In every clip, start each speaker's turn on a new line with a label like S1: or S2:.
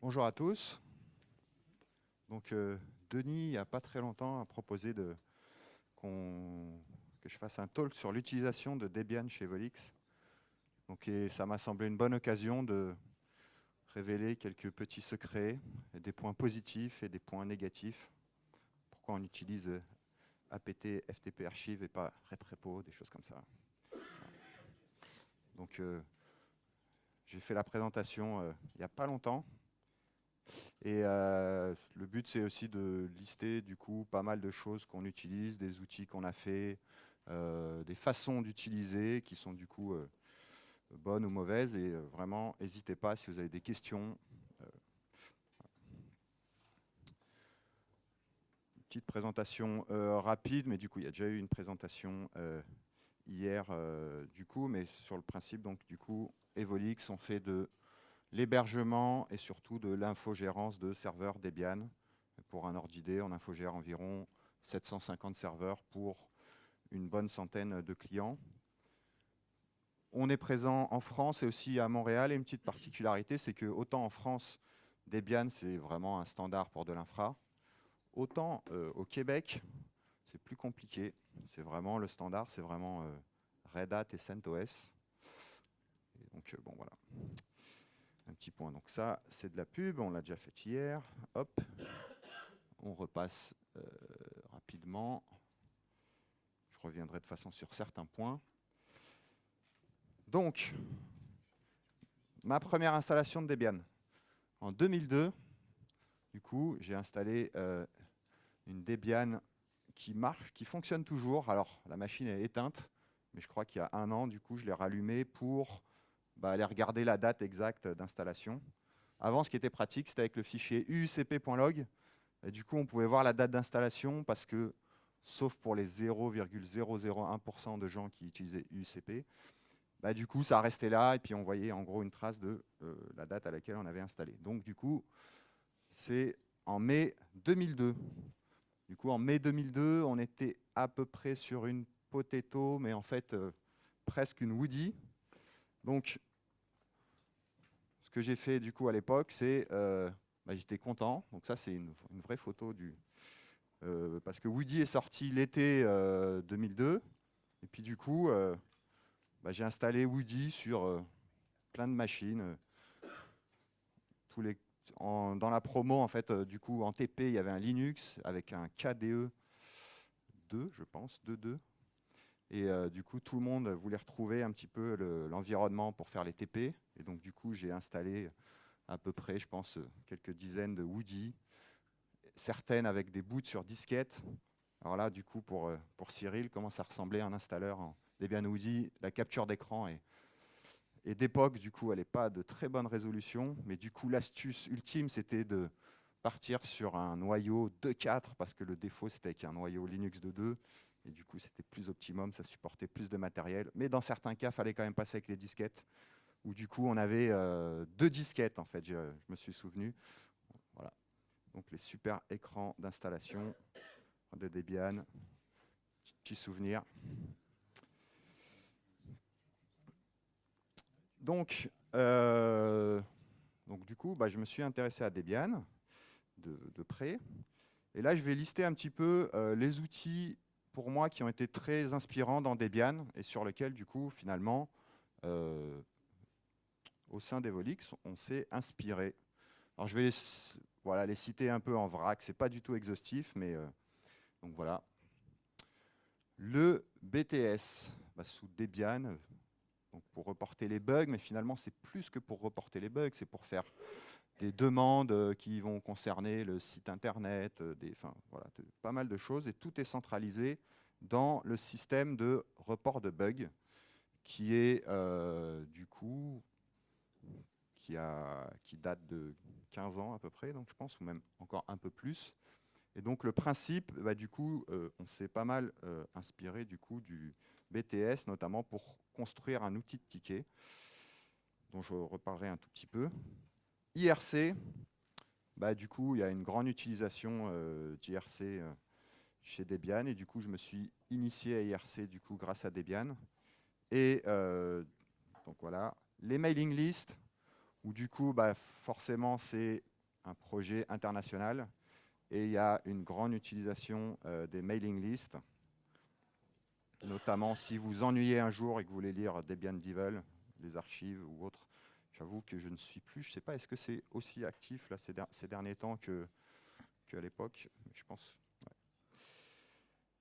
S1: Bonjour à tous. Donc, Denis, il n'y a pas très longtemps, a proposé que je fasse un talk sur l'utilisation de Debian chez Volix. Donc, et ça m'a semblé une bonne occasion de révéler quelques petits secrets, et des points positifs et des points négatifs. Pourquoi on utilise apt ftp archive et pas reprepo, des choses comme ça. Donc, j'ai fait la présentation il n'y a pas longtemps. Et le but, c'est aussi de lister du coup pas mal de choses qu'on utilise, des outils qu'on a fait, des façons d'utiliser qui sont du coup bonnes ou mauvaises. Et vraiment, n'hésitez pas si vous avez des questions. Euh, Petite présentation rapide, mais du coup, il y a déjà eu une présentation hier du coup, mais sur le principe, donc du coup, Evolix, on fait de l'hébergement et surtout de l'infogérance de serveurs Debian. Pour un ordre d'idée, on infogère environ 750 serveurs pour une bonne centaine de clients. On est présent en France et aussi à Montréal. Et une petite particularité, c'est que autant en France, Debian, c'est vraiment un standard pour de l'infra, autant au Québec, c'est plus compliqué. C'est vraiment le standard, c'est vraiment Red Hat et CentOS. Et donc, bon, voilà. Un petit point. Donc ça, c'est de la pub. On l'a déjà fait hier. Hop. On repasse rapidement. Je reviendrai de façon sur certains points. Donc, ma première installation de Debian. En 2002, du coup, j'ai installé une Debian qui marche, qui fonctionne toujours. Alors, la machine est éteinte, mais je crois qu'il y a un an, du coup, je l'ai rallumée pour aller regarder la date exacte d'installation. Avant, ce qui était pratique, c'était avec le fichier uucp.log. Et du coup, on pouvait voir la date d'installation parce que, sauf pour les 0,001% de gens qui utilisaient UCP, du coup, ça restait là et puis on voyait en gros une trace de la date à laquelle on avait installé. Donc, du coup, c'est en mai 2002. Du coup, en mai 2002, on était à peu près sur une Potato, mais en fait, presque une Woody. Donc, ce que j'ai fait du coup à l'époque, c'est j'étais content. Donc ça, c'est une vraie photo du, parce que Woody est sorti l'été 2002. Et puis du coup, j'ai installé Woody sur plein de machines. Tous les, dans la promo, en fait, du coup, en TP, il y avait un Linux avec un KDE 2, je pense, 2.2. Et du coup, tout le monde voulait retrouver un petit peu l'environnement pour faire les TP. Et donc, du coup, j'ai installé à peu près, je pense, quelques dizaines de Woody, certaines avec des boots sur disquette. Alors là, du coup, pour Cyril, comment ça ressemblait à un installeur en Debian Woody, la capture d'écran est d'époque, du coup, elle n'est pas de très bonne résolution, mais du coup, l'astuce ultime, c'était de partir sur un noyau 2.4, parce que le défaut, c'était avec un noyau Linux 2.2, et du coup, c'était plus optimum, ça supportait plus de matériel. Mais dans certains cas, il fallait quand même passer avec les disquettes, où du coup, on avait deux disquettes, en fait, je me suis souvenu. Voilà. Donc, les super écrans d'installation de Debian, petit souvenir. Donc, du coup, je me suis intéressé à Debian de près. Et là, je vais lister un petit peu les outils, pour moi, qui ont été très inspirants dans Debian et sur lesquels, du coup, finalement, euh, au sein d'Evolix, on s'est inspiré. Alors, je vais les citer un peu en vrac. Ce n'est pas du tout exhaustif, mais donc voilà. Le BTS, sous Debian, donc pour reporter les bugs, mais finalement, c'est plus que pour reporter les bugs, c'est pour faire des demandes qui vont concerner le site internet, pas mal de choses, et tout est centralisé dans le système de report de bugs qui est du coup qui date de 15 ans à peu près, donc je pense, ou même encore un peu plus. Et donc le principe, du coup, on s'est pas mal inspiré du coup du BTS, notamment pour construire un outil de ticket, dont je reparlerai un tout petit peu. IRC, du coup, il y a une grande utilisation d'IRC chez Debian, et du coup, je me suis initié à IRC du coup, grâce à Debian. Et donc voilà, les mailing lists, où du coup, bah, forcément, c'est un projet international et il y a une grande utilisation des mailing lists, notamment si vous ennuyez un jour et que vous voulez lire Debian Devil, les archives ou autres. J'avoue que je ne suis plus, je ne sais pas, est-ce que c'est aussi actif là, ces derniers temps qu'à l'époque, je pense.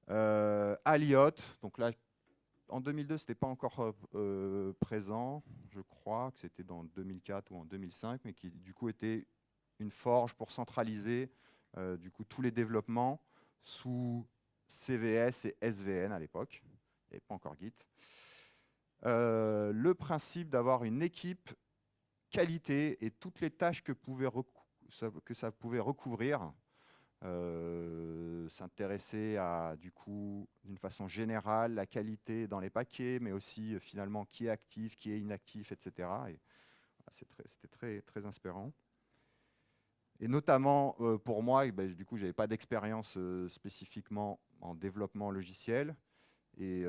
S1: Ouais. Aliot, donc là, en 2002, ce n'était pas encore présent, je crois que c'était dans 2004 ou en 2005, mais qui du coup était une forge pour centraliser du coup, tous les développements sous CVS et SVN à l'époque, et pas encore Git. Le principe d'avoir une équipe qualité et toutes les tâches que ça pouvait recouvrir, s'intéresser à, du coup, d'une façon générale, la qualité dans les paquets, mais aussi finalement qui est actif, qui est inactif, etc. Et c'était très, très inspirant. Et notamment pour moi, du coup, je n'avais pas d'expérience spécifiquement en développement logiciel. Et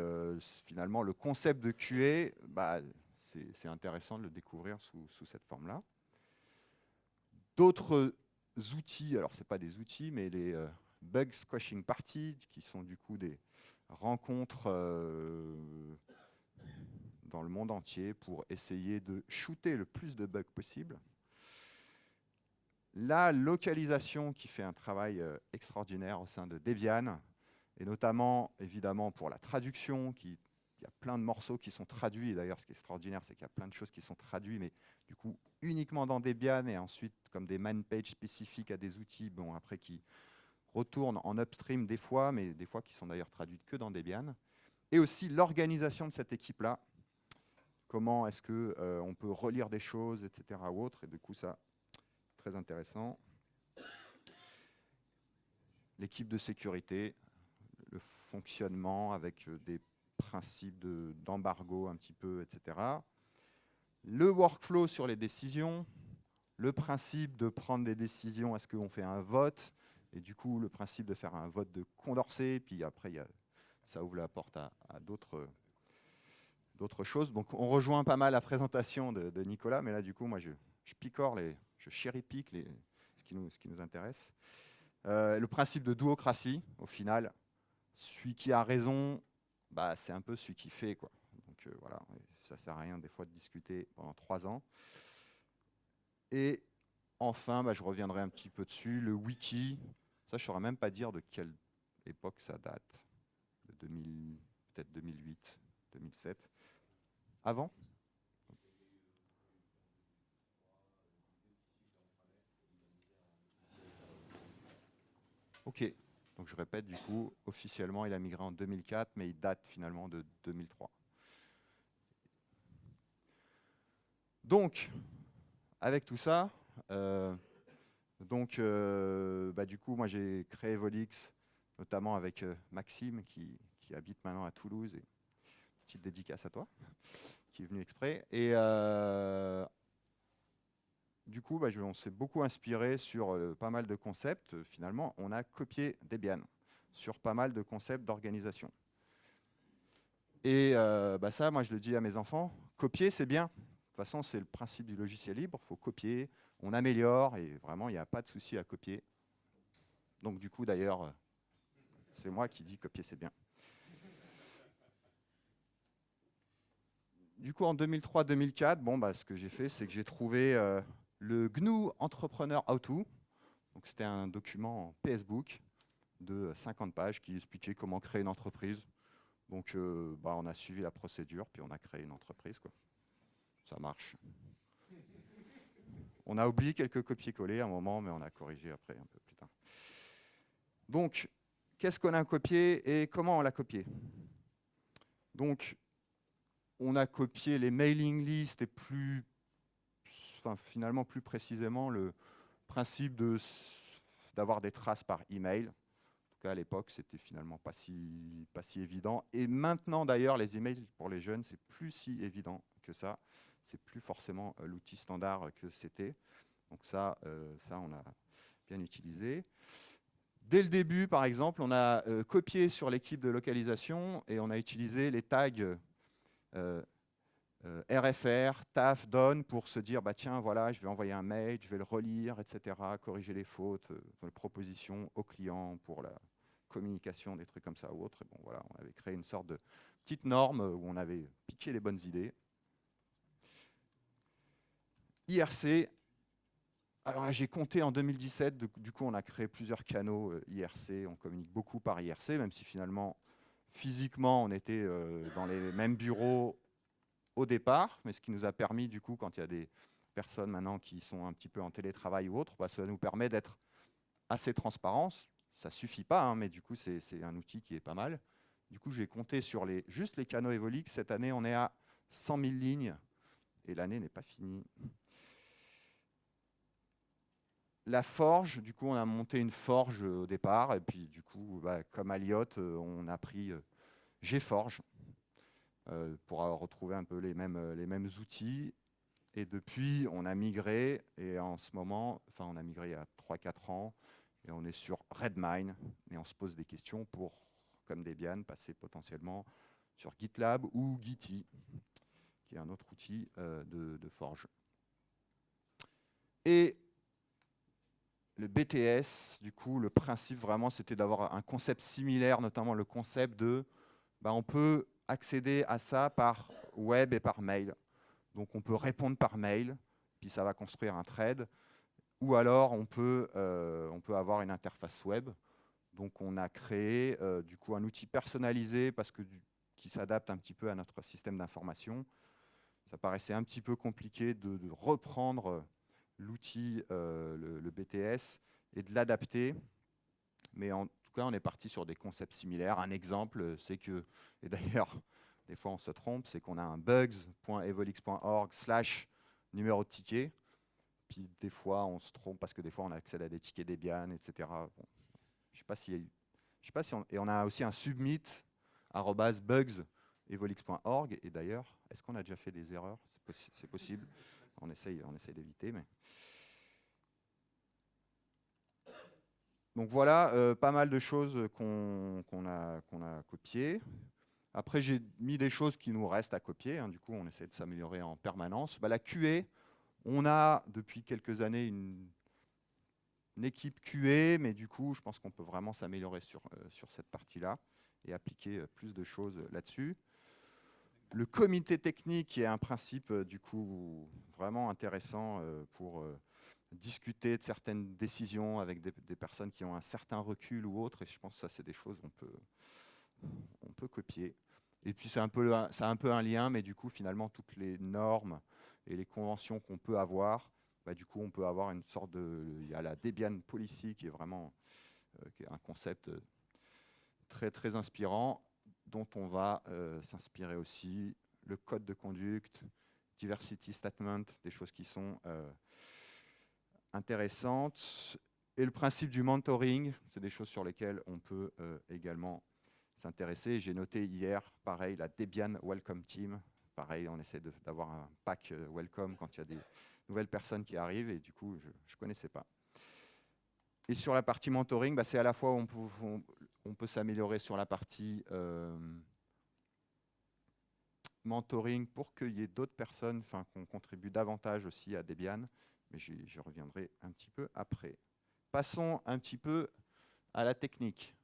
S1: finalement, le concept de QA, c'est intéressant de le découvrir sous cette forme-là. D'autres outils, alors ce n'est pas des outils, mais les bug squashing parties, qui sont du coup des rencontres dans le monde entier pour essayer de shooter le plus de bugs possible. La localisation qui fait un travail extraordinaire au sein de Debian, et notamment, évidemment, pour la traduction, il y a plein de morceaux qui sont traduits. Et d'ailleurs, ce qui est extraordinaire, c'est qu'il y a plein de choses qui sont traduites, mais du coup, uniquement dans Debian, et ensuite, comme des man pages spécifiques à des outils, bon, après, qui retournent en upstream des fois, mais des fois qui sont d'ailleurs traduites que dans Debian. Et aussi l'organisation de cette équipe-là. Comment est-ce qu'on peut relire des choses, etc. ou autre. Et du coup, ça, très intéressant. L'équipe de sécurité, le fonctionnement avec des principes d'embargo un petit peu, etc. Le workflow sur les décisions, le principe de prendre des décisions, est-ce qu'on fait un vote, et du coup le principe de faire un vote de Condorcet, puis après ça ouvre la porte à d'autres choses. Donc on rejoint pas mal la présentation de Nicolas, mais là du coup moi je picore, je cherry-pick ce qui nous intéresse. Le principe de duocratie, au final, celui qui a raison, c'est un peu celui qui fait, quoi. Donc voilà, ça ne sert à rien des fois de discuter pendant 3 ans. Et enfin, je reviendrai un petit peu dessus, le wiki. Ça, je ne saurais même pas dire de quelle époque ça date. De 2000, peut-être 2008, 2007. Avant ? Ok. Donc je répète, du coup, officiellement, il a migré en 2004, mais il date finalement de 2003. Donc, avec tout ça, du coup, moi j'ai créé Volix, notamment avec Maxime qui habite maintenant à Toulouse. Et petite dédicace à toi, qui est venu exprès. Et du coup, on s'est beaucoup inspiré sur pas mal de concepts. Finalement, on a copié Debian sur pas mal de concepts d'organisation. Et ça, moi je le dis à mes enfants, copier c'est bien. De toute façon, c'est le principe du logiciel libre, il faut copier, on améliore, et vraiment, il n'y a pas de souci à copier. Donc du coup, d'ailleurs, c'est moi qui dis copier c'est bien. Du coup, en 2003-2004, ce que j'ai fait, c'est que j'ai trouvé le GNU Entrepreneur How-To. Donc c'était un document en PSBook de 50 pages qui expliquait comment créer une entreprise. Donc on a suivi la procédure, puis on a créé une entreprise, quoi. Ça marche. On a oublié quelques copier-coller à un moment, mais on a corrigé après, un peu plus tard. Donc, qu'est-ce qu'on a copié et comment on l'a copié? Donc, on a copié les mailing lists et finalement plus précisément le principe d'avoir des traces par email. En tout cas, à l'époque, c'était finalement pas si évident. Et maintenant, d'ailleurs, les emails pour les jeunes, c'est plus si évident que ça. C'est plus forcément l'outil standard que c'était. Donc ça, on a bien utilisé. Dès le début, par exemple, on a copié sur l'équipe de localisation et on a utilisé les tags RFR, TAF, DON, pour se dire, bah, tiens, voilà, je vais envoyer un mail, je vais le relire, etc., corriger les fautes, les propositions au client pour la communication, des trucs comme ça ou autre. Et bon, voilà, on avait créé une sorte de petite norme où on avait piqué les bonnes idées. IRC, alors là, j'ai compté en 2017, du coup, on a créé plusieurs canaux IRC, on communique beaucoup par IRC, même si finalement, physiquement, on était dans les mêmes bureaux au départ, mais ce qui nous a permis, du coup, quand il y a des personnes maintenant qui sont un petit peu en télétravail ou autre, bah, ça nous permet d'être assez transparents. Ça ne suffit pas, hein, mais du coup, c'est un outil qui est pas mal. Du coup, j'ai compté sur juste les canaux Evolix. Cette année, on est à 100 000 lignes, et l'année n'est pas finie. La forge, du coup, on a monté une forge au départ, et puis du coup, bah, comme Alliot, on a pris GForge pour retrouver un peu les mêmes outils. Et depuis, on a migré, et en ce moment, enfin, on a migré il y a 3-4 ans, et on est sur Redmine, et on se pose des questions pour, comme Debian, passer potentiellement sur GitLab ou Gitee, qui est un autre outil de forge. Et le BTS, du coup, le principe vraiment, c'était d'avoir un concept similaire, notamment le concept de, bah, on peut accéder à ça par web et par mail. Donc on peut répondre par mail, puis ça va construire un thread, ou alors on peut avoir une interface web. Donc on a créé du coup un outil personnalisé qui s'adapte un petit peu à notre système d'information. Ça paraissait un petit peu compliqué de reprendre l'outil, le BTS, et de l'adapter. Mais en tout cas, on est parti sur des concepts similaires. Un exemple, c'est que, et d'ailleurs, des fois on se trompe, c'est qu'on a un bugs.evolix.org/numéro de ticket. Puis des fois, on se trompe parce que des fois, on accède à des tickets Debian, etc. Bon, je sais pas si, je sais pas si et on a aussi un submit @bugs.evolix.org. Et d'ailleurs, est-ce qu'on a déjà fait des erreurs? C'est possible. On essaye d'éviter, mais donc voilà, pas mal de choses qu'on a copiées. Après, j'ai mis des choses qui nous restent à copier, hein. Du coup, on essaie de s'améliorer en permanence. Bah, la QA, on a depuis quelques années une équipe QA, mais du coup, je pense qu'on peut vraiment s'améliorer sur cette partie-là et appliquer plus de choses là-dessus. Le comité technique qui est un principe du coup vraiment intéressant pour discuter de certaines décisions avec des personnes qui ont un certain recul ou autre, et je pense que ça, c'est des choses qu'on peut copier. Et puis, ça a un peu un lien, mais du coup, finalement, toutes les normes et les conventions qu'on peut avoir, bah, du coup, on peut avoir une sorte de... Il y a la Debian Policy qui est vraiment qui est un concept très, très inspirant, dont on va s'inspirer aussi. Le code de conduite, diversity statement, des choses qui sont intéressantes. Et le principe du mentoring, c'est des choses sur lesquelles on peut également s'intéresser. J'ai noté hier, pareil, la Debian Welcome Team. Pareil, on essaie d'avoir un pack welcome quand il y a des nouvelles personnes qui arrivent, et du coup, je ne connaissais pas. Et sur la partie mentoring, bah, c'est à la fois on peut s'améliorer sur la partie mentoring pour qu'il y ait d'autres personnes, qu'on contribue davantage aussi à Debian, mais j'y reviendrai un petit peu après. Passons un petit peu à la technique.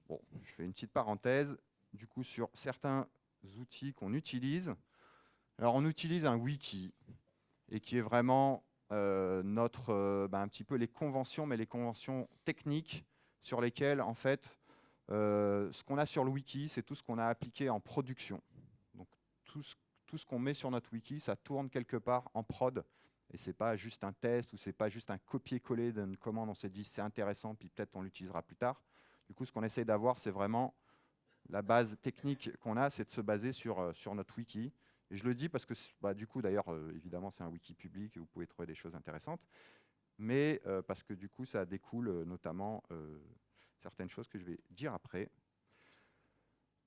S1: Bon, je fais une petite parenthèse, du coup, sur certains outils qu'on utilise. Alors, on utilise un wiki, et qui est vraiment un petit peu les conventions, mais les conventions techniques sur lesquelles, en fait, ce qu'on a sur le wiki, c'est tout ce qu'on a appliqué en production. Donc, tout ce qu'on met sur notre wiki, ça tourne quelque part en prod, et c'est pas juste un test, ou c'est pas juste un copier-coller d'une commande, on s'est dit c'est intéressant, puis peut-être on l'utilisera plus tard. Du coup, ce qu'on essaye d'avoir, c'est vraiment la base technique qu'on a, c'est de se baser sur notre wiki. Et je le dis parce que, bah, du coup, d'ailleurs, évidemment, c'est un wiki public et vous pouvez trouver des choses intéressantes, mais parce que du coup, ça découle notamment certaines choses que je vais dire après.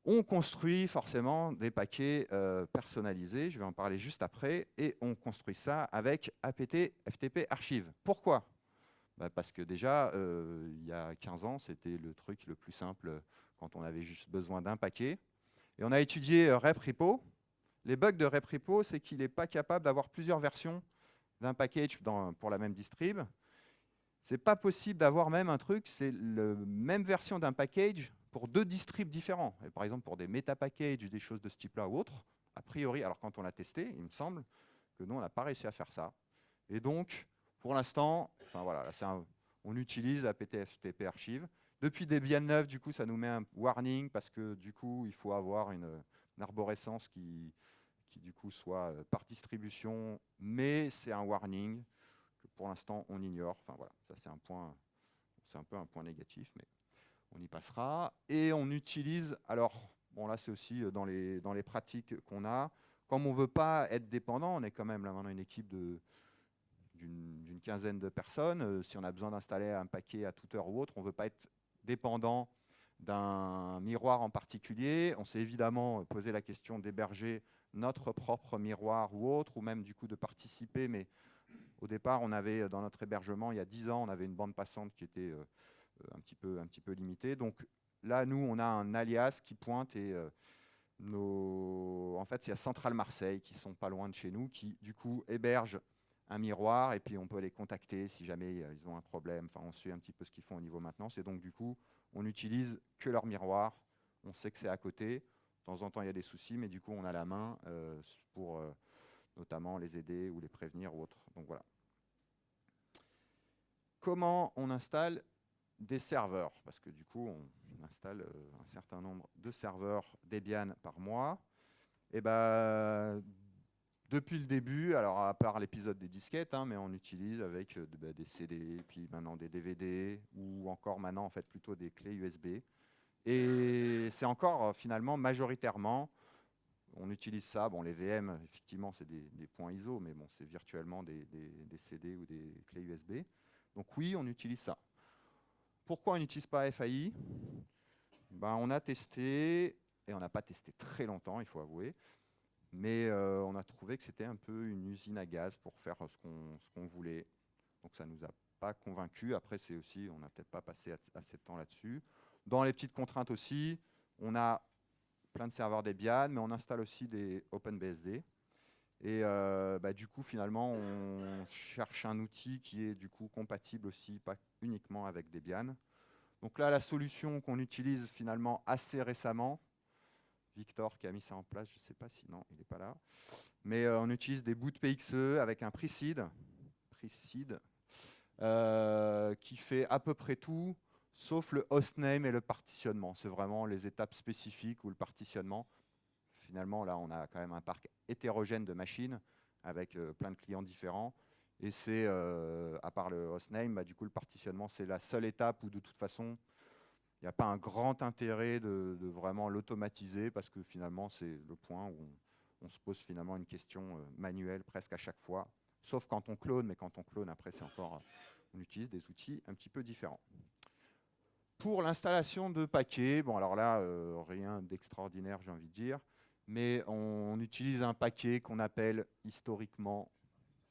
S1: On construit forcément des paquets personnalisés, je vais en parler juste après, et on construit ça avec apt ftp archive. Pourquoi? Bah parce que déjà, il y a 15 ans, c'était le truc le plus simple quand on avait juste besoin d'un paquet. Et on a étudié RepRepo, Les bugs de RepRepo, c'est qu'il n'est pas capable d'avoir plusieurs versions d'un package pour la même distrib. C'est pas possible d'avoir même un truc, c'est la même version d'un package pour 2 distribs différents. Et par exemple, pour des meta-packages, des choses de ce type-là ou autres, a priori, alors quand on l'a testé, il me semble que nous, on n'a pas réussi à faire ça. Et donc, pour l'instant, enfin voilà, on utilise apt-ftp archive. Depuis Debian 9, du coup, ça nous met un warning parce que du coup, il faut avoir une arborescence qui du coup soit par distribution, mais c'est un warning que pour l'instant on ignore. Enfin voilà, ça c'est un point, c'est un peu un point négatif, mais on y passera. Et on utilise, alors bon là c'est aussi dans les pratiques qu'on a, comme on ne veut pas être dépendant, on est quand même là maintenant une équipe d'une quinzaine de personnes. Si on a besoin d'installer un paquet à toute heure ou autre, on ne veut pas être dépendant d'un miroir en particulier. On s'est évidemment posé la question d'héberger notre propre miroir ou autre, ou même du coup de participer. Mais au départ, on avait dans notre hébergement, il y a 10 ans, on avait une bande passante qui était un petit peu limitée. Donc là, nous, on a un alias qui pointe et en fait, il y a Centrale Marseille qui sont pas loin de chez nous, qui du coup hébergent un miroir et puis on peut les contacter si jamais ils ont un problème. Enfin, on suit un petit peu ce qu'ils font au niveau maintenance et donc du coup, on n'utilise que leur miroir. On sait que c'est à côté. De temps en temps, il y a des soucis, mais du coup, on a la main pour notamment les aider ou les prévenir ou autre. Donc voilà. Comment on installe des serveurs? Parce que du coup, on installe un certain nombre de serveurs Debian par mois. Et ben, depuis le début, alors à part l'épisode des disquettes, hein, mais on utilise avec des CD, puis maintenant des DVD, ou encore maintenant en fait plutôt des clés USB. Et c'est encore finalement majoritairement, on utilise ça. Bon, les VM, effectivement, c'est des points ISO, mais bon, c'est virtuellement des CD ou des clés USB. Donc oui, on utilise ça. Pourquoi on n'utilise pas FAI? Ben, on a testé, et on n'a pas testé très longtemps, il faut avouer, mais on a trouvé que c'était un peu une usine à gaz pour faire ce qu'on voulait. Donc ça ne nous a pas convaincus. Après, c'est aussi, on n'a peut-être pas passé assez de temps là-dessus. Dans les petites contraintes aussi, on a plein de serveurs Debian, mais on installe aussi des OpenBSD. Et bah, du coup, finalement, on cherche un outil qui est du coup compatible aussi, pas uniquement avec Debian. Donc là, la solution qu'on utilise finalement assez récemment, Victor qui a mis ça en place, je ne sais pas si non, il n'est pas là, mais on utilise des boots PXE avec un preseed qui fait à peu près tout, sauf le hostname et le partitionnement. C'est vraiment les étapes spécifiques ou le partitionnement. Finalement, là, on a quand même un parc hétérogène de machines avec plein de clients différents. Et c'est, à part le hostname, bah, du coup, le partitionnement, c'est la seule étape où, de toute façon, il n'y a pas un grand intérêt de vraiment l'automatiser parce que finalement, c'est le point où on se pose finalement une question manuelle presque à chaque fois, sauf quand on clone, mais quand on clone, après, c'est encore, on utilise des outils un petit peu différents. Pour l'installation de paquets, bon alors là, rien d'extraordinaire, j'ai envie de dire, mais on utilise un paquet qu'on appelle historiquement,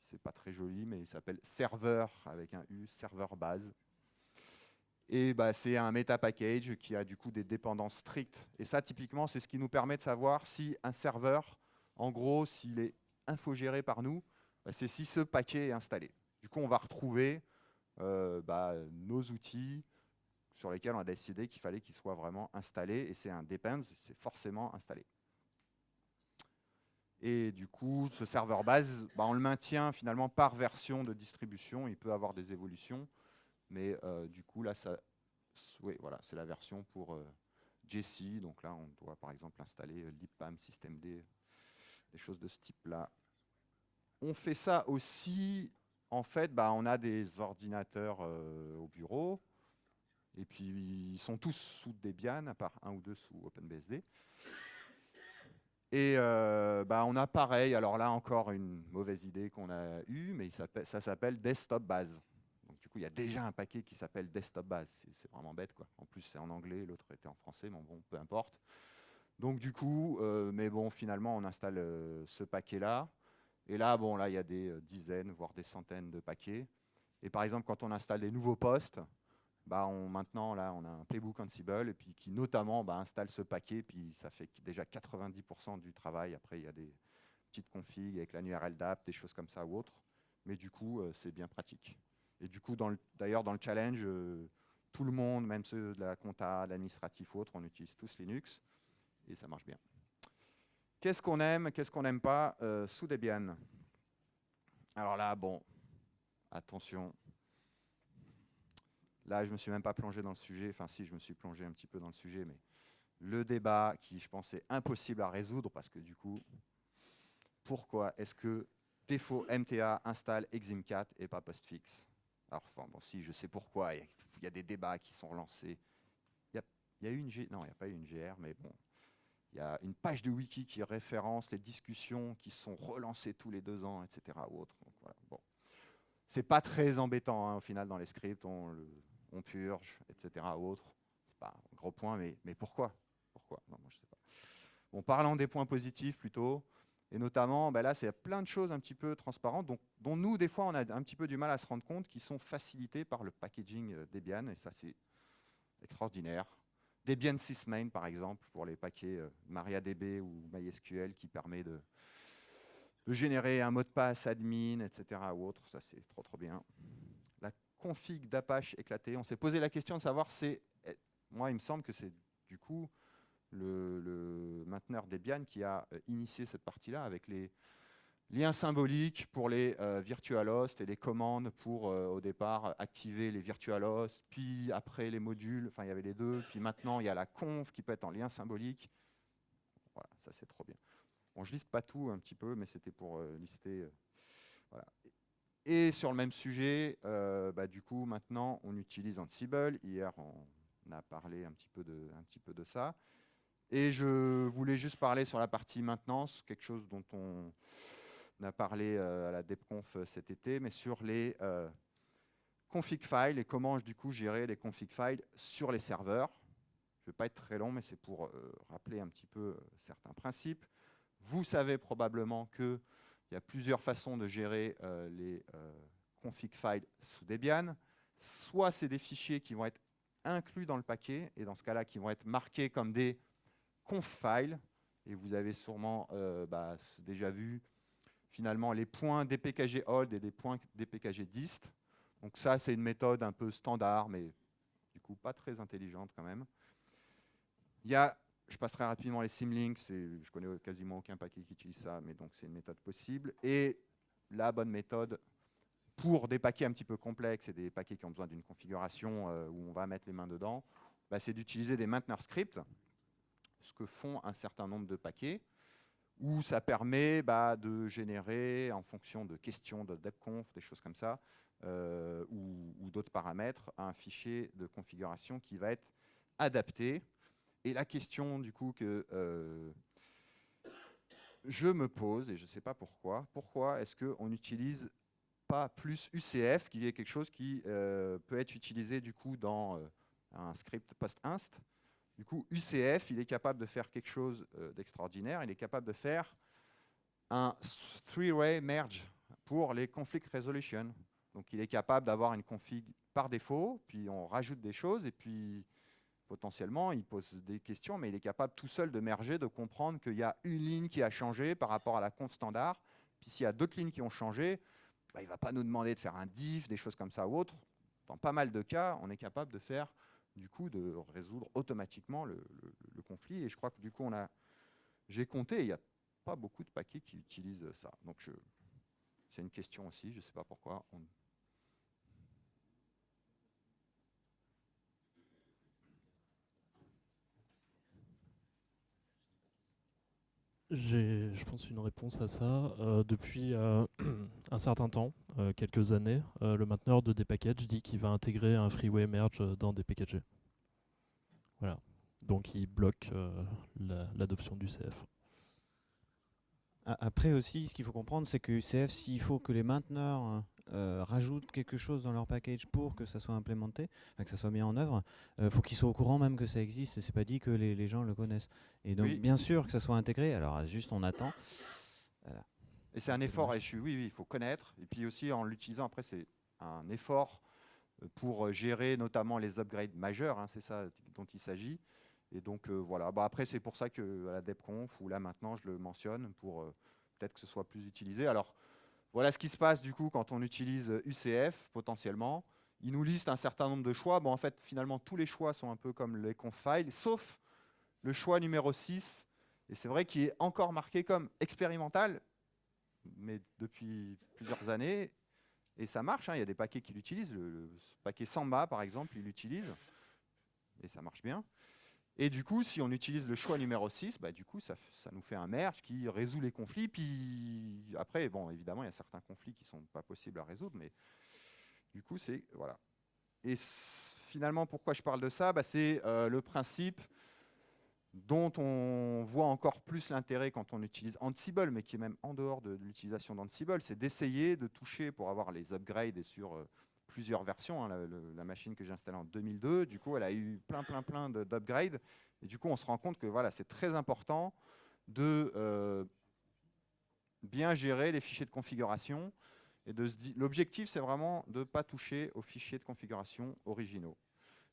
S1: c'est pas très joli, mais il s'appelle serveur avec un U, serveur base. Et bah, c'est un meta package qui a du coup des dépendances strictes. Et ça, typiquement, c'est ce qui nous permet de savoir si un serveur, en gros, s'il est infogéré par nous, bah, c'est si ce paquet est installé. Du coup, on va retrouver nos outils sur lesquels on a décidé qu'il fallait qu'ils soient vraiment installés. Et c'est un depends, c'est forcément installé. Et du coup, ce serveur base, bah, on le maintient finalement par version de distribution. Il peut avoir des évolutions. Mais du coup, là, oui, voilà, c'est la version pour Jessie. Donc là, on doit par exemple installer libpam, systemd, des choses de ce type-là. On fait ça aussi, en fait, bah, on a des ordinateurs au bureau. Et puis, ils sont tous sous Debian, à part un ou deux sous OpenBSD. Et bah, on a pareil, alors là encore une mauvaise idée qu'on a eue, mais ça s'appelle Desktop Base. Donc du coup, il y a déjà un paquet qui s'appelle Desktop Base. C'est vraiment bête, quoi. En plus, c'est en anglais, l'autre était en français, mais bon, peu importe. Donc du coup, mais bon, finalement, on installe ce paquet-là. Et là, bon, là, il y a des dizaines, voire des centaines de paquets. Et par exemple, quand on installe des nouveaux postes, bah maintenant, là, on a un playbook Ansible et puis qui notamment installe ce paquet. Puis ça fait déjà 90% du travail. Après, il y a petite config avec l'URL d'app, des choses comme ça ou autres. Mais du coup, c'est bien pratique. Et du coup, d'ailleurs, dans le challenge, tout le monde, même ceux de la compta, l'administratif ou autre, on utilise tous Linux. Et ça marche bien. Qu'est-ce qu'on aime, qu'est-ce qu'on n'aime pas sous Debian? Alors là, bon, attention. Là, je ne me suis même pas plongé dans le sujet. Enfin, si, je me suis plongé un petit peu dans le sujet, mais le débat qui, je pense, est impossible à résoudre parce que du coup, pourquoi est-ce que défaut MTA installe Eximcat et pas Postfix? Alors, enfin, bon, si, je sais pourquoi. Il y a des débats qui sont relancés. Il y a eu une non, il n'y a pas eu une GR, mais bon. Il y a une page de wiki qui référence les discussions qui sont relancées tous les 2 ans, etc. Ou autre. Donc, voilà, bon. C'est pas très embêtant hein, au final dans les scripts, on purge, etc. Ou autre. C'est pas un gros point, mais pourquoi? Pourquoi? Non, moi je sais pas. Bon, parlons des points positifs plutôt. Et notamment, ben là, c'est plein de choses un petit peu transparentes, dont nous, des fois, on a un petit peu du mal à se rendre compte, qui sont facilitées par le packaging Debian, et ça, c'est extraordinaire. Debian sysmain, par exemple, pour les paquets MariaDB ou MySQL, qui permet de générer un mot de passe admin, etc. ou autre, ça, c'est trop, trop bien. La config d'Apache éclatée, on s'est posé la question de savoir, moi, il me semble que c'est du coup le mainteneur Debian qui a initié cette partie-là avec les liens symboliques pour les virtual hosts et les commandes pour, au départ, activer les virtual hosts, puis après les modules, enfin il y avait les deux, puis maintenant il y a la conf qui peut être en lien symbolique. Voilà, ça c'est trop bien. Bon, je liste pas tout un petit peu, mais c'était pour lister. Voilà. Et sur le même sujet, du coup maintenant on utilise Ansible. Hier on a parlé un petit peu de ça. Et je voulais juste parler sur la partie maintenance, quelque chose dont on a parlé à la DebConf cet été, mais sur les config files et comment du coup gérer les config files sur les serveurs. Je ne vais pas être très long, mais c'est pour rappeler un petit peu certains principes. Vous savez probablement qu'il y a plusieurs façons de gérer les config files sous Debian. Soit c'est des fichiers qui vont être inclus dans le paquet, et dans ce cas-là, qui vont être marqués comme des conf files, et vous avez sûrement déjà vu finalement les points dpkg hold et des points dpkg dist. Donc ça, c'est une méthode un peu standard, mais du coup pas très intelligente quand même. Il y a, je passe très rapidement les symlinks, je connais quasiment aucun paquet qui utilise ça, mais donc c'est une méthode possible. Et la bonne méthode pour des paquets un petit peu complexes et des paquets qui ont besoin d'une configuration où on va mettre les mains dedans, c'est d'utiliser des maintainer scripts, ce que font un certain nombre de paquets, où ça permet de générer, en fonction de questions de debconf, des choses comme ça, ou d'autres paramètres, un fichier de configuration qui va être adapté. Et la question du coup que je me pose, et je ne sais pas pourquoi est-ce qu'on n'utilise pas plus UCF, qui est quelque chose qui peut être utilisé du coup dans un script post-inst. Du coup, UCF, il est capable de faire quelque chose d'extraordinaire. Il est capable de faire un three-way merge pour les conflict resolution. Donc, il est capable d'avoir une config par défaut, puis on rajoute des choses, et puis potentiellement, il pose des questions, mais il est capable tout seul de merger, de comprendre qu'il y a une ligne qui a changé par rapport à la conf standard. Puis s'il y a d'autres lignes qui ont changé, il ne va pas nous demander de faire un diff, des choses comme ça ou autre. Dans pas mal de cas, on est capable de faire du coup de résoudre automatiquement le conflit. Et je crois que du coup, j'ai compté, il n'y a pas beaucoup de paquets qui utilisent ça. Donc c'est une question aussi, je ne sais pas pourquoi.
S2: J'ai, je pense, une réponse à ça. Depuis un certain temps, quelques années, le mainteneur de Dpackage dit qu'il va intégrer un freeway merge dans Dpkg. Voilà. Donc il bloque l'adoption du CF.
S3: Après aussi, ce qu'il faut comprendre, c'est que UCF, s'il faut que les mainteneurs rajoutent quelque chose dans leur package pour que ça soit implémenté, que ça soit mis en œuvre, faut qu'ils soient au courant même que ça existe. Et c'est pas dit que les gens le connaissent. Et donc,
S1: Oui.
S3: bien sûr que ça soit intégré. Alors, juste on attend. Voilà.
S1: Et c'est un effort, et oui, il faut connaître. Et puis aussi, en l'utilisant, après, c'est un effort pour gérer notamment les upgrades majeurs, hein, c'est ça dont il s'agit. Et donc voilà, après c'est pour ça que à la DebConf, ou là maintenant je le mentionne, pour peut-être que ce soit plus utilisé. Alors, voilà ce qui se passe du coup quand on utilise UCF potentiellement. Il nous liste un certain nombre de choix. Bon, en fait, finalement, tous les choix sont un peu comme les conf files, sauf le choix numéro 6. Et c'est vrai qu'il est encore marqué comme expérimental, mais depuis plusieurs années. Et ça marche, hein, il y a des paquets qui l'utilisent. Le paquet Samba, par exemple, il l'utilise. Et ça marche bien. Et du coup, si on utilise le choix numéro 6, bah, du coup, ça nous fait un merge qui résout les conflits. Puis après, bon, évidemment, il y a certains conflits qui ne sont pas possibles à résoudre, mais du coup, c'est... Voilà. Et finalement, pourquoi je parle de ça, bah, c'est le principe dont on voit encore plus l'intérêt quand on utilise Ansible, mais qui est même en dehors de l'utilisation d'Ansible, c'est d'essayer de toucher pour avoir les upgrades sur plusieurs versions. Hein, la machine que j'ai installée en 2002, du coup, elle a eu plein d'upgrades. Et du coup, on se rend compte que voilà, c'est très important de bien gérer les fichiers de configuration. Et l'objectif, c'est vraiment de ne pas toucher aux fichiers de configuration originaux.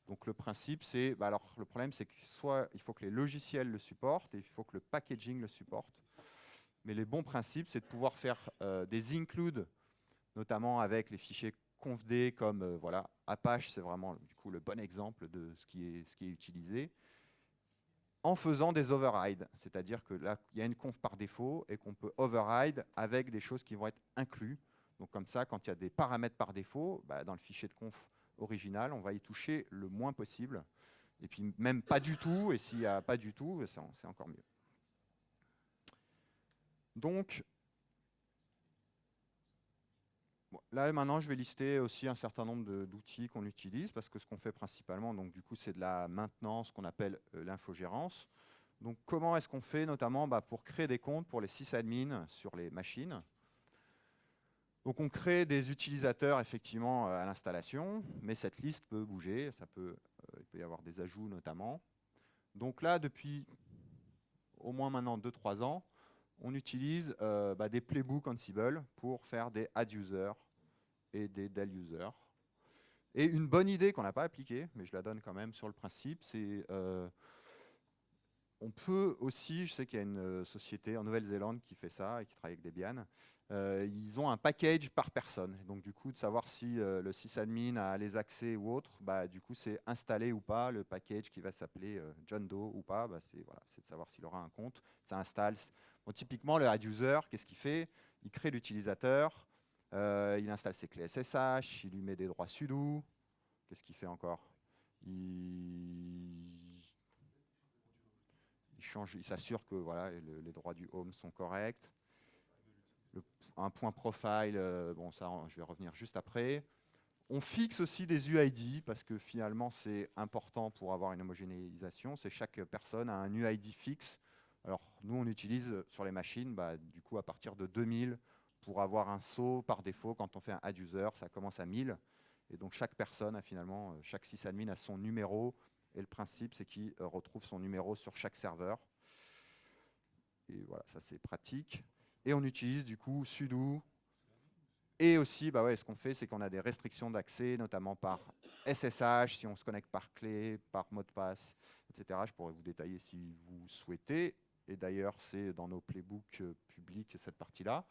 S1: Donc le principe, c'est, bah alors le problème, c'est que soit il faut que les logiciels le supportent et il faut que le packaging le supporte. Mais les bons principes, c'est de pouvoir faire des includes, notamment avec les fichiers confd comme voilà, Apache, c'est vraiment du coup le bon exemple de ce qui est utilisé, en faisant des overrides. C'est-à-dire que là, il y a une conf par défaut et qu'on peut override avec des choses qui vont être incluses. Donc comme ça, quand il y a des paramètres par défaut, bah, dans le fichier de conf original, on va y toucher le moins possible. Et puis même pas du tout, et s'il n'y a pas du tout, c'est encore mieux. Donc, bon, là maintenant je vais lister aussi un certain nombre d'outils qu'on utilise, parce que ce qu'on fait principalement, donc du coup c'est de la maintenance qu'on appelle l'infogérance. Donc comment est-ce qu'on fait notamment pour créer des comptes pour les sysadmins sur les machines. Donc on crée des utilisateurs effectivement à l'installation, mais cette liste peut bouger, il peut y avoir des ajouts notamment. Donc là, depuis au moins maintenant 2-3 ans, on utilise des playbooks Ansible pour faire des add users et des del users. Et une bonne idée qu'on n'a pas appliquée, mais je la donne quand même sur le principe, c'est on peut aussi, je sais qu'il y a une société en Nouvelle-Zélande qui fait ça et qui travaille avec Debian, ils ont un package par personne. Donc du coup, de savoir si le sysadmin a les accès ou autre, du coup, c'est installer ou pas le package qui va s'appeler John Doe ou pas. C'est voilà, de savoir s'il aura un compte. Ça installe. Bon, typiquement, le add user, qu'est-ce qu'il fait? Il crée l'utilisateur, il installe ses clés SSH, il lui met des droits sudo. Qu'est-ce qu'il fait encore? Il s'assure que voilà, les droits du home sont corrects. Un point profile, bon ça je vais revenir juste après. On fixe aussi des UID parce que finalement c'est important pour avoir une homogénéisation. C'est chaque personne a un UID fixe. Alors nous on utilise sur les machines du coup à partir de 2000 pour avoir un saut par défaut. Quand on fait un add user, ça commence à 1000. Et donc chaque personne a finalement, chaque sysadmin a son numéro. Et le principe c'est qu'il retrouve son numéro sur chaque serveur. Et voilà, ça c'est pratique. Et on utilise du coup sudo. Et aussi, ce qu'on fait, c'est qu'on a des restrictions d'accès, notamment par SSH, si on se connecte par clé, par mot de passe, etc. Je pourrais vous détailler si vous souhaitez. Et d'ailleurs, c'est dans nos playbooks publics, cette partie-là.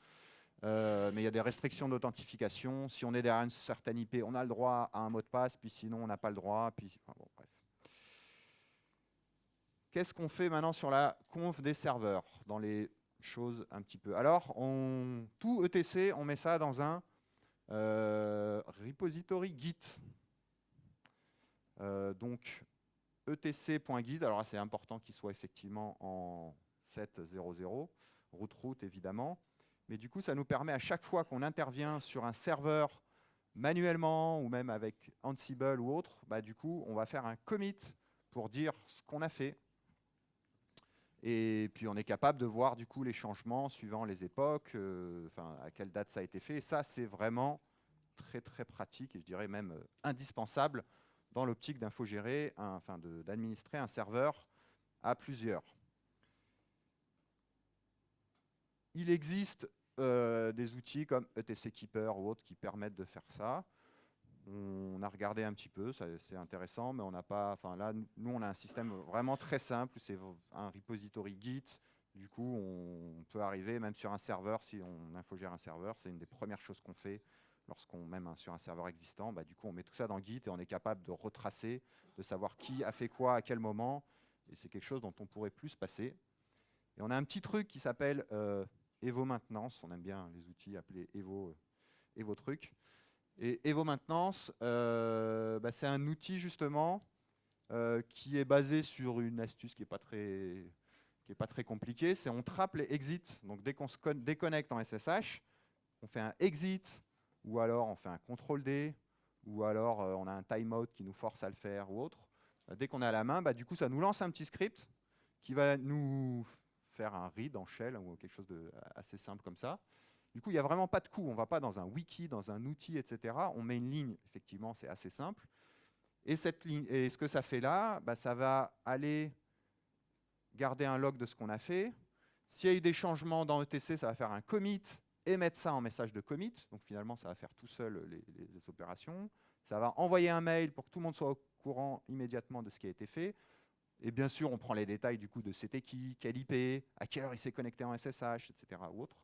S1: Mais il y a des restrictions d'authentification. Si on est derrière une certaine IP, on a le droit à un mot de passe, puis sinon, on n'a pas le droit. Puis, enfin, bon, bref. Qu'est-ce qu'on fait maintenant sur la conf des serveurs, dans les choses un petit peu? Alors, tout ETC, on met ça dans un repository Git. Donc, etc.git, alors là, c'est important qu'il soit effectivement en 7.0.0, root évidemment. Mais du coup, ça nous permet à chaque fois qu'on intervient sur un serveur manuellement ou même avec Ansible ou autre, du coup, on va faire un commit pour dire ce qu'on a fait. Et puis on est capable de voir du coup les changements suivant les époques, à quelle date ça a été fait. Et ça, c'est vraiment très très pratique et je dirais même indispensable dans l'optique d'infogérer, d'administrer un serveur à plusieurs. Il existe des outils comme etc Keeper ou autres qui permettent de faire ça. On a regardé un petit peu, c'est intéressant, mais on n'a pas. Là, nous, on a un système vraiment très simple. C'est un repository Git Du coup, on peut arriver même sur un serveur, si on infogère un serveur, c'est une des premières choses qu'on fait lorsqu'on met sur un serveur existant. Du coup, on met tout ça dans Git et on est capable de retracer, de savoir qui a fait quoi à quel moment. Et c'est quelque chose dont on pourrait plus se passer. Et on a un petit truc qui s'appelle Evo Maintenance. On aime bien les outils appelés Evo Truc. Et Evo Maintenance, c'est un outil justement qui est basé sur une astuce qui n'est pas très compliquée. C'est on trappe les exits. Donc dès qu'on se déconnecte en SSH, on fait un exit, ou alors on fait un CTRL-D, ou alors on a un timeout qui nous force à le faire, ou autre. Dès qu'on est à la main, du coup, ça nous lance un petit script qui va nous faire un read en shell, ou quelque chose de assez simple comme ça. Du coup, il n'y a vraiment pas de coût. On ne va pas dans un wiki, dans un outil, etc. On met une ligne, effectivement, c'est assez simple. Et cette ligne, et ce que ça fait là, ça va aller garder un log de ce qu'on a fait. S'il y a eu des changements dans ETC, ça va faire un commit et mettre ça en message de commit. Donc finalement, ça va faire tout seul les opérations. Ça va envoyer un mail pour que tout le monde soit au courant immédiatement de ce qui a été fait. Et bien sûr, on prend les détails du coup de c'était qui, quel IP, à quelle heure il s'est connecté en SSH, etc. ou autre.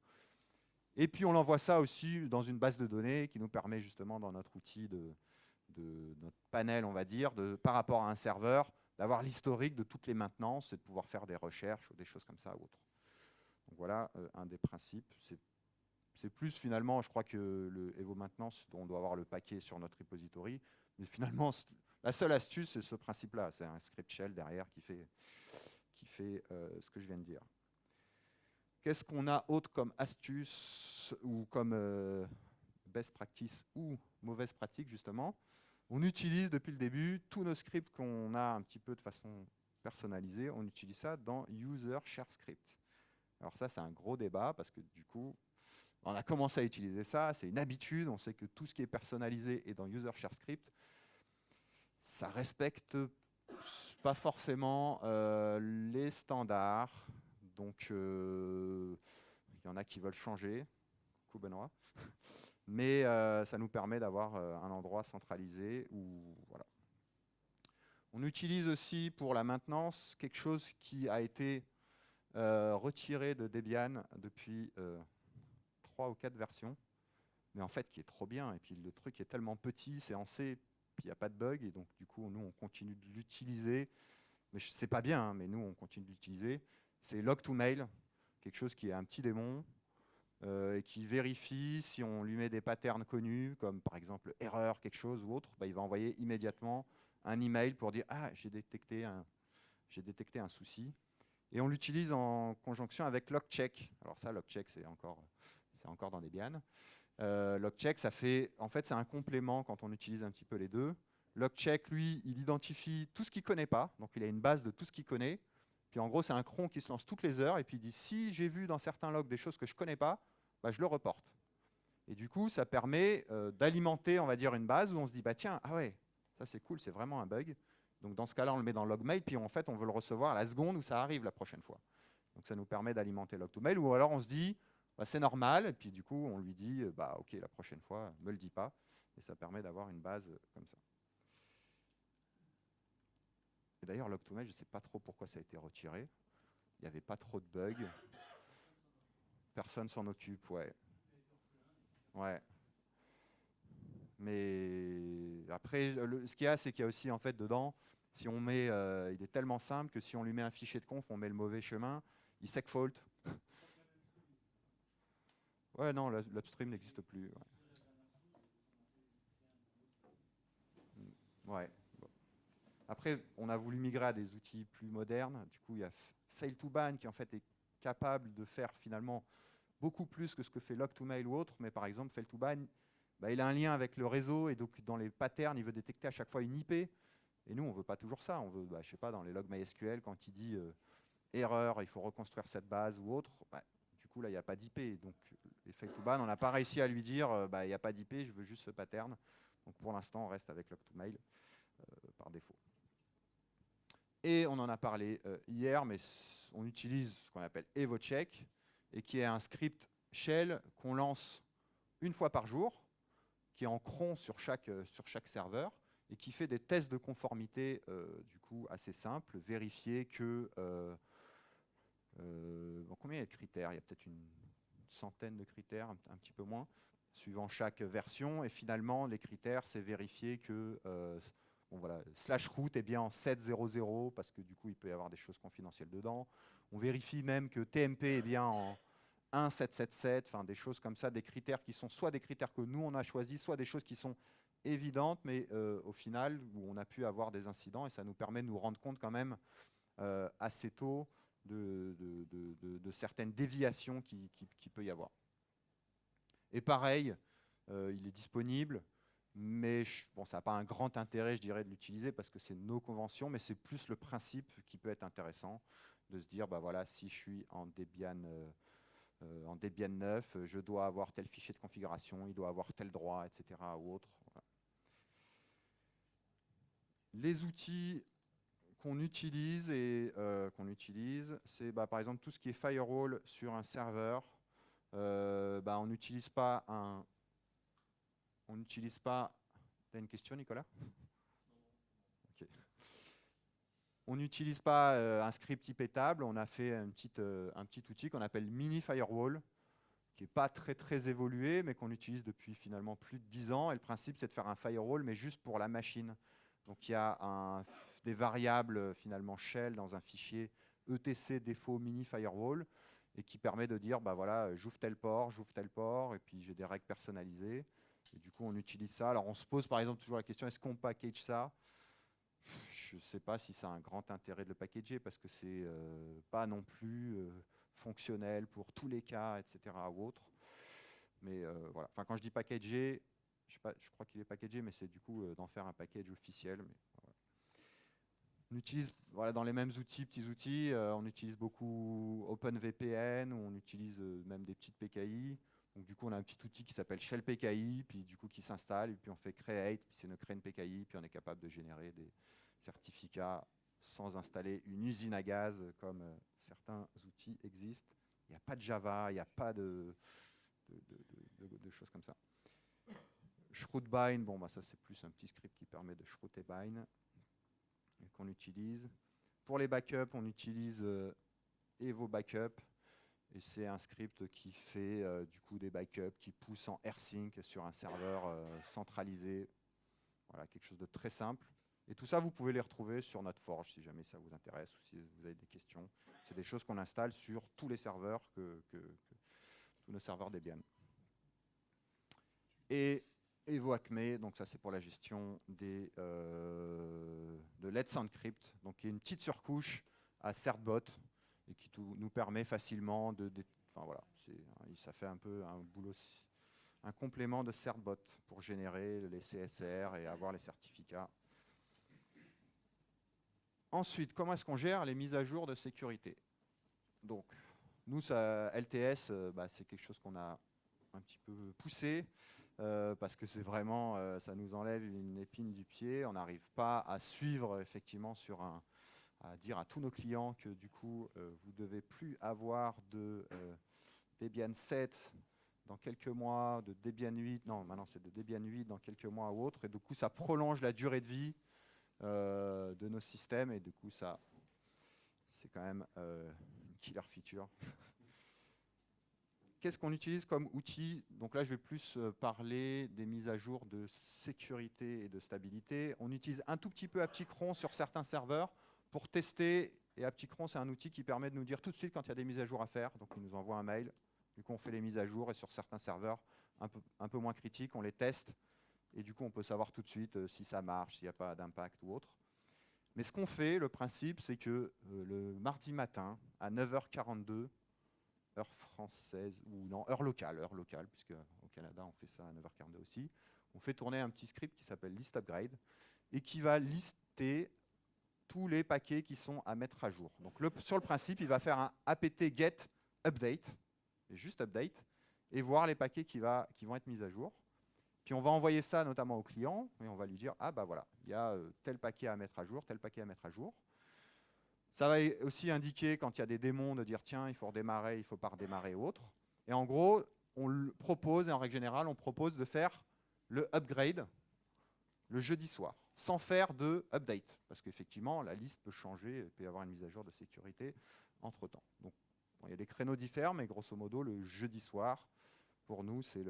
S1: Et puis on envoie ça aussi dans une base de données qui nous permet justement dans notre outil de notre panel, on va dire, par rapport à un serveur, d'avoir l'historique de toutes les maintenances et de pouvoir faire des recherches ou des choses comme ça ou autre. Donc voilà un des principes. C'est plus finalement, je crois que le Evo Maintenance, on doit avoir le paquet sur notre repository, mais finalement, la seule astuce, c'est ce principe-là. C'est un script shell derrière qui fait ce que je viens de dire. Qu'est-ce qu'on a autre comme astuce ou comme best practice ou mauvaise pratique, justement? On utilise depuis le début tous nos scripts qu'on a un petit peu de façon personnalisée. On utilise ça dans User Share Script. Alors ça, c'est un gros débat parce que du coup, on a commencé à utiliser ça. C'est une habitude. On sait que tout ce qui est personnalisé est dans User Share Script. Ça respecte pas forcément les standards. Donc, il y en a qui veulent changer. Coucou Benoît. Mais ça nous permet d'avoir un endroit centralisé où, voilà. On utilise aussi pour la maintenance quelque chose qui a été retiré de Debian depuis 3 ou 4 versions, mais en fait qui est trop bien. Et puis le truc est tellement petit, c'est en C, puis il n'y a pas de bug, et donc du coup nous on continue de l'utiliser. Mais c'est pas bien, hein, mais nous on continue de l'utiliser. C'est log2mail, quelque chose qui est un petit démon, et qui vérifie si on lui met des patterns connus, comme par exemple erreur, quelque chose ou autre, il va envoyer immédiatement un email pour dire « Ah, j'ai détecté un souci ». Et on l'utilise en conjonction avec logcheck. Alors ça, logcheck, c'est encore dans Debian. Logcheck, en fait, c'est un complément quand on utilise un petit peu les deux. Logcheck, lui, il identifie tout ce qu'il ne connaît pas. Donc il a une base de tout ce qu'il connaît. Puis en gros, c'est un cron qui se lance toutes les heures et puis il dit si j'ai vu dans certains logs des choses que je ne connais pas, je le reporte. Et du coup, ça permet d'alimenter, on va dire, une base où on se dit tiens, ah ouais, ça c'est cool, c'est vraiment un bug. Donc dans ce cas-là, on le met dans logmail, puis en fait, on veut le recevoir à la seconde où ça arrive la prochaine fois. Donc ça nous permet d'alimenter log2mail, ou alors on se dit c'est normal, et puis du coup, on lui dit ok, la prochaine fois, ne me le dis pas. Et ça permet d'avoir une base comme ça. Et d'ailleurs, log2mail, je ne sais pas trop pourquoi ça a été retiré. Il n'y avait pas trop de bugs. Personne s'en occupe, ouais. Ouais. Mais après, ce qu'il y a, c'est qu'il y a aussi, en fait, dedans, si on met, il est tellement simple que si on lui met un fichier de conf, on met le mauvais chemin, il segfault. Ouais, non, l'upstream n'existe plus. Ouais. Bon. Après, on a voulu migrer à des outils plus modernes. Du coup, il y a fail2ban qui, en fait, est capable de faire finalement beaucoup plus que ce que fait log2mail ou autre. Mais par exemple, fail2ban, il a un lien avec le réseau et donc dans les patterns, il veut détecter à chaque fois une IP. Et nous, on ne veut pas toujours ça. On veut, je sais pas, dans les logs MySQL, quand il dit erreur, il faut reconstruire cette base ou autre, du coup, là, il n'y a pas d'IP. Donc, les fail2ban, on n'a pas réussi à lui dire il n'y a pas d'IP, je veux juste ce pattern. Donc, pour l'instant, on reste avec log2mail par défaut. Et on en a parlé hier, mais on utilise ce qu'on appelle EvoCheck, et qui est un script shell qu'on lance une fois par jour, qui est en cron sur chaque serveur, et qui fait des tests de conformité du coup assez simples, vérifier que Bon, combien il y a de critères? Il y a peut-être une centaine de critères, un petit peu moins, suivant chaque version. Et finalement, les critères, c'est vérifier que bon, voilà, /root est bien en 7.0.0, parce que du coup, il peut y avoir des choses confidentielles dedans. On vérifie même que TMP est bien en 1.7.7.7, enfin des choses comme ça, des critères qui sont soit des critères que nous, on a choisis, soit des choses qui sont évidentes, mais au final, où on a pu avoir des incidents, et ça nous permet de nous rendre compte quand même assez tôt de certaines déviations qui peut y avoir. Et pareil, il est disponible, mais bon, ça n'a pas un grand intérêt, je dirais, de l'utiliser parce que c'est nos conventions, mais c'est plus le principe qui peut être intéressant de se dire, bah voilà, si je suis en Debian 9, je dois avoir tel fichier de configuration, il doit avoir tel droit, etc. ou autre. Voilà. Les outils qu'on utilise, c'est par exemple tout ce qui est firewall sur un serveur. On n'utilise pas un. On n'utilise pas. T'as une question, Nicolas? Okay. On n'utilise pas un script type table. On a fait un petit outil qu'on appelle Mini Firewall, qui n'est pas très évolué, mais qu'on utilise depuis finalement plus de 10 ans. Et le principe, c'est de faire un firewall, mais juste pour la machine. Donc il y a des variables finalement shell dans un fichier etc défaut mini firewall et qui permet de dire bah voilà, j'ouvre tel port, et puis j'ai des règles personnalisées. Et du coup, on utilise ça. Alors on se pose par exemple toujours la question, est-ce qu'on package ça? Je ne sais pas si ça a un grand intérêt de le packager parce que c'est pas non plus fonctionnel pour tous les cas, etc. ou autre. Mais voilà. Enfin, quand je dis packager, je crois qu'il est packagé, mais c'est du coup d'en faire un package officiel. Mais, voilà. On utilise dans les mêmes outils, petits outils, on utilise beaucoup OpenVPN, on utilise même des petites PKI. Donc du coup, on a un petit outil qui s'appelle Shell PKI, puis du coup qui s'installe, et puis on fait create, puis c'est créer une PKI, puis on est capable de générer des certificats sans installer une usine à gaz comme certains outils existent. Il n'y a pas de Java, il n'y a pas de choses comme ça. Shroudbind, bon, ça c'est plus un petit script qui permet de shroud et bind qu'on utilise. Pour les backups, on utilise Evo Backup, et c'est un script qui fait du coup des backups qui poussent en rsync sur un serveur centralisé. Voilà, quelque chose de très simple. Et tout ça, vous pouvez les retrouver sur notre forge si jamais ça vous intéresse ou si vous avez des questions. C'est des choses qu'on installe sur tous les serveurs, tous nos serveurs Debian. Et Evo Acme, donc ça c'est pour la gestion de Let's Encrypt, donc qui est une petite surcouche à Certbot et qui nous permet facilement enfin voilà, ça fait un peu un boulot, un complément de Certbot pour générer les CSR et avoir les certificats. Ensuite, comment est-ce qu'on gère les mises à jour de sécurité? Donc, nous, LTS, c'est quelque chose qu'on a un petit peu poussé. Parce que c'est vraiment, ça nous enlève une épine du pied. On n'arrive pas à suivre effectivement à dire à tous nos clients que du coup, vous ne devez plus avoir de Debian 7 dans quelques mois, de Debian 8, non, maintenant c'est de Debian 8 dans quelques mois ou autre, et du coup, ça prolonge la durée de vie de nos systèmes, et du coup, ça, c'est quand même une killer feature. Qu'est-ce qu'on utilise comme outil? Donc là, je vais plus parler des mises à jour de sécurité et de stabilité. On utilise un tout petit peu ApptiCron sur certains serveurs pour tester. Et ApptiCron, c'est un outil qui permet de nous dire tout de suite quand il y a des mises à jour à faire. Donc, il nous envoie un mail. Du coup, on fait les mises à jour. Et sur certains serveurs un peu moins critiques, on les teste. Et du coup, on peut savoir tout de suite si ça marche, s'il n'y a pas d'impact ou autre. Mais ce qu'on fait, le principe, c'est que le mardi matin, à 9h42, heure française, ou non, heure locale, puisque au Canada, on fait ça à 9h42 aussi. On fait tourner un petit script qui s'appelle list upgrade et qui va lister tous les paquets qui sont à mettre à jour. Donc sur le principe, il va faire un apt get update, et juste update, et voir les paquets qui vont être mis à jour. Puis on va envoyer ça notamment au client, et on va lui dire, ah bah voilà, il y a tel paquet à mettre à jour, tel paquet à mettre à jour. Ça va aussi indiquer quand il y a des démons de dire tiens, il faut redémarrer, il ne faut pas redémarrer ou autre. Et en gros, on le propose, et en règle générale, on propose de faire le upgrade le jeudi soir, sans faire de update. Parce qu'effectivement, la liste peut changer, il peut y avoir une mise à jour de sécurité entre-temps. Donc Bon, il y a des créneaux différents, mais grosso modo, le jeudi soir, pour nous, c'est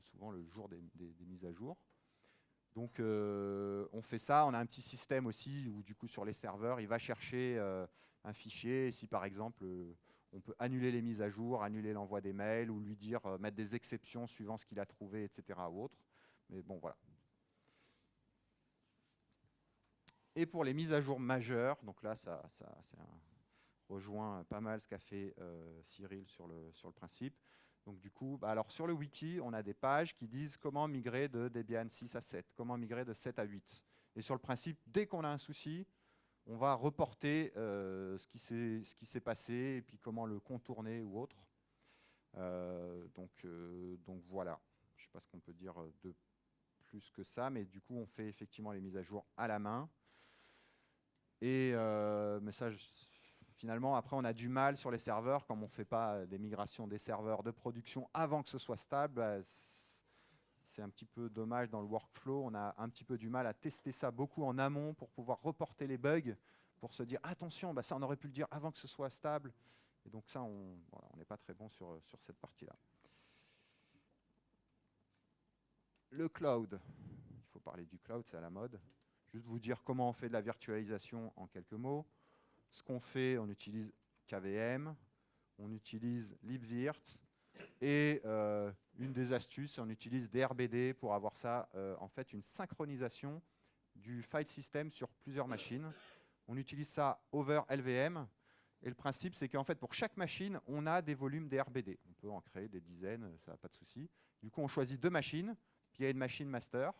S1: souvent le jour des mises à jour. Donc, on fait ça. On a un petit système aussi où, du coup, sur les serveurs, il va chercher un fichier. Si, par exemple, on peut annuler les mises à jour, annuler l'envoi des mails ou lui dire mettre des exceptions suivant ce qu'il a trouvé, etc. ou autre. Mais bon, voilà. Et pour les mises à jour majeures, donc là, ça rejoint pas mal ce qu'a fait Cyril sur le principe. Donc du coup, alors sur le wiki, on a des pages qui disent comment migrer de Debian 6 à 7, comment migrer de 7 à 8. Et sur le principe, dès qu'on a un souci, on va reporter ce qui s'est passé et puis comment le contourner ou autre. Donc voilà, je ne sais pas ce qu'on peut dire de plus que ça, mais du coup, on fait effectivement les mises à jour à la main. Et mais ça, finalement, après, on a du mal sur les serveurs, comme on ne fait pas des migrations des serveurs de production avant que ce soit stable. C'est un petit peu dommage dans le workflow. On a un petit peu du mal à tester ça beaucoup en amont pour pouvoir reporter les bugs, pour se dire attention, ça on aurait pu le dire avant que ce soit stable. Et donc ça, on n'est pas très bon sur cette partie-là. Le cloud. Il faut parler du cloud, c'est à la mode. Juste vous dire comment on fait de la virtualisation en quelques mots. Ce qu'on fait, on utilise KVM, on utilise libvirt, et une des astuces, on utilise DRBD pour avoir ça, en fait, une synchronisation du file system sur plusieurs machines. On utilise ça over LVM, et le principe, c'est qu'en fait, pour chaque machine, on a des volumes DRBD. On peut en créer des dizaines, ça n'a pas de souci. Du coup, on choisit 2 machines, puis il y a une machine master